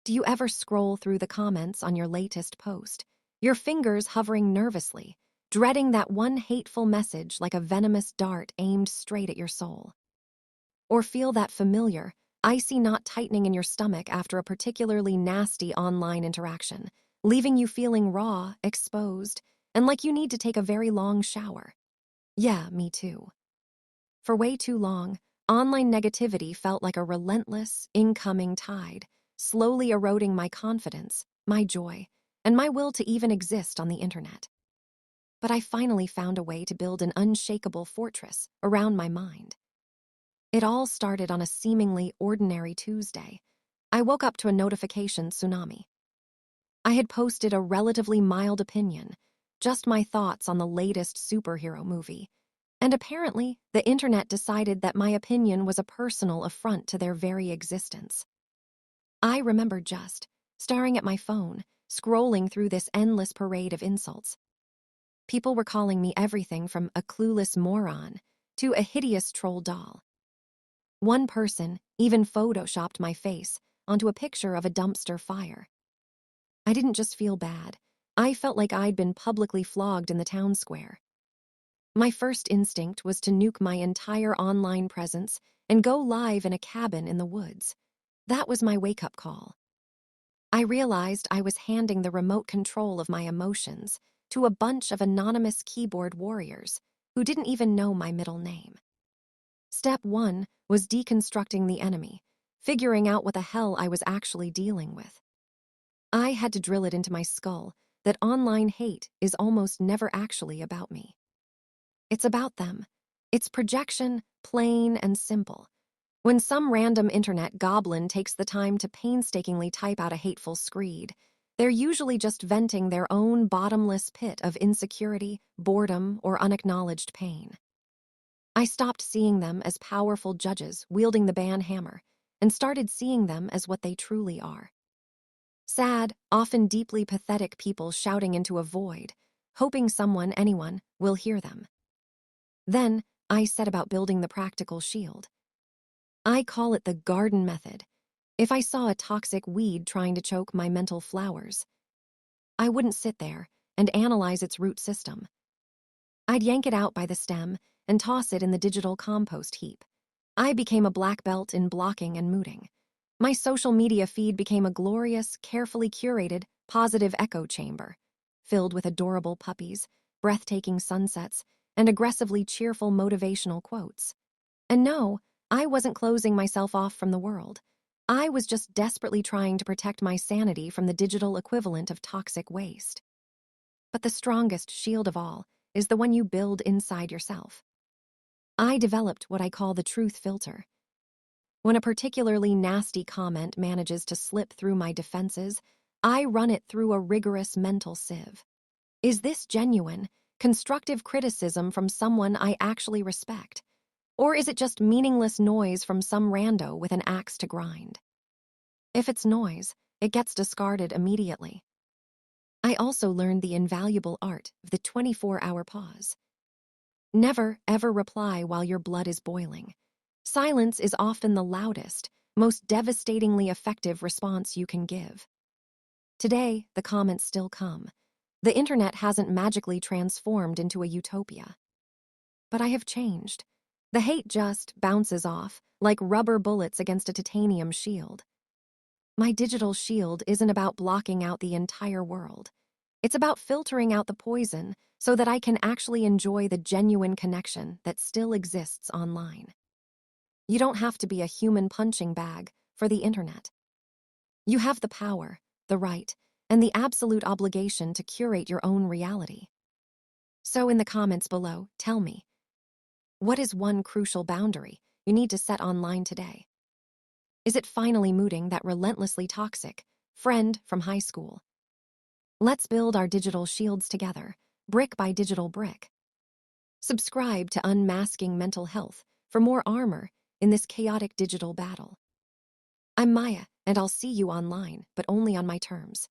Do you ever scroll through the comments on your latest post, your fingers hovering nervously, dreading that one hateful message like a venomous dart aimed straight at your soul? Or feel that familiar, icy knot tightening in your stomach after a particularly nasty online interaction, leaving you feeling raw, exposed, and like you need to take a very long shower? Yeah, me too. For way too long, online negativity felt like a relentless, incoming tide, slowly eroding my confidence, my joy, and my will to even exist on the internet. But I finally found a way to build an unshakable fortress around my mind. It all started on a seemingly ordinary Tuesday. I woke up to a notification tsunami. I had posted a relatively mild opinion, just my thoughts on the latest superhero movie, and apparently the internet decided that my opinion was a personal affront to their very existence. I remember just staring at my phone, scrolling through this endless parade of insults. People were calling me everything from a clueless moron to a hideous troll doll. One person even photoshopped my face onto a picture of a dumpster fire. I didn't just feel bad. I felt like I'd been publicly flogged in the town square. My first instinct was to nuke my entire online presence and go live in a cabin in the woods. That was my wake-up call. I realized I was handing the remote control of my emotions to a bunch of anonymous keyboard warriors who didn't even know my middle name. Step 1 was deconstructing the enemy, figuring out what the hell I was actually dealing with. I had to drill it into my skull that online hate is almost never actually about me. It's about them. It's projection, plain and simple. When some random internet goblin takes the time to painstakingly type out a hateful screed, they're usually just venting their own bottomless pit of insecurity, boredom, or unacknowledged pain. I stopped seeing them as powerful judges wielding the ban hammer and started seeing them as what they truly are. Sad, often deeply pathetic people shouting into a void, hoping anyone, will hear them. Then, I set about building the practical shield. I call it the garden method. If I saw a toxic weed trying to choke my mental flowers, I wouldn't sit there and analyze its root system. I'd yank it out by the stem and toss it in the digital compost heap. I became a black belt in blocking and mooting. My social media feed became a glorious, carefully curated, positive echo chamber, filled with adorable puppies, breathtaking sunsets, and aggressively cheerful motivational quotes. And no, I wasn't closing myself off from the world. I was just desperately trying to protect my sanity from the digital equivalent of toxic waste. But the strongest shield of all is the one you build inside yourself. I developed what I call the truth filter. When a particularly nasty comment manages to slip through my defenses, I run it through a rigorous mental sieve. Is this genuine, constructive criticism from someone I actually respect? Or is it just meaningless noise from some rando with an axe to grind? If it's noise, it gets discarded immediately. I also learned the invaluable art of the 24-hour pause. Never, ever reply while your blood is boiling. Silence is often the loudest, most devastatingly effective response you can give. Today, the comments still come. The internet hasn't magically transformed into a utopia. But I have changed. The hate just bounces off, like rubber bullets against a titanium shield. My digital shield isn't about blocking out the entire world. It's about filtering out the poison so that I can actually enjoy the genuine connection that still exists online. You don't have to be a human punching bag for the internet. You have the power, the right, and the absolute obligation to curate your own reality. So in the comments below, tell me, what is one crucial boundary you need to set online today? Is it finally mooting that relentlessly toxic friend from high school? Let's build our digital shields together, brick by digital brick. Subscribe to Unmasking Mental Health for more armor in this chaotic digital battle. I'm Maya, and I'll see you online, but only on my terms.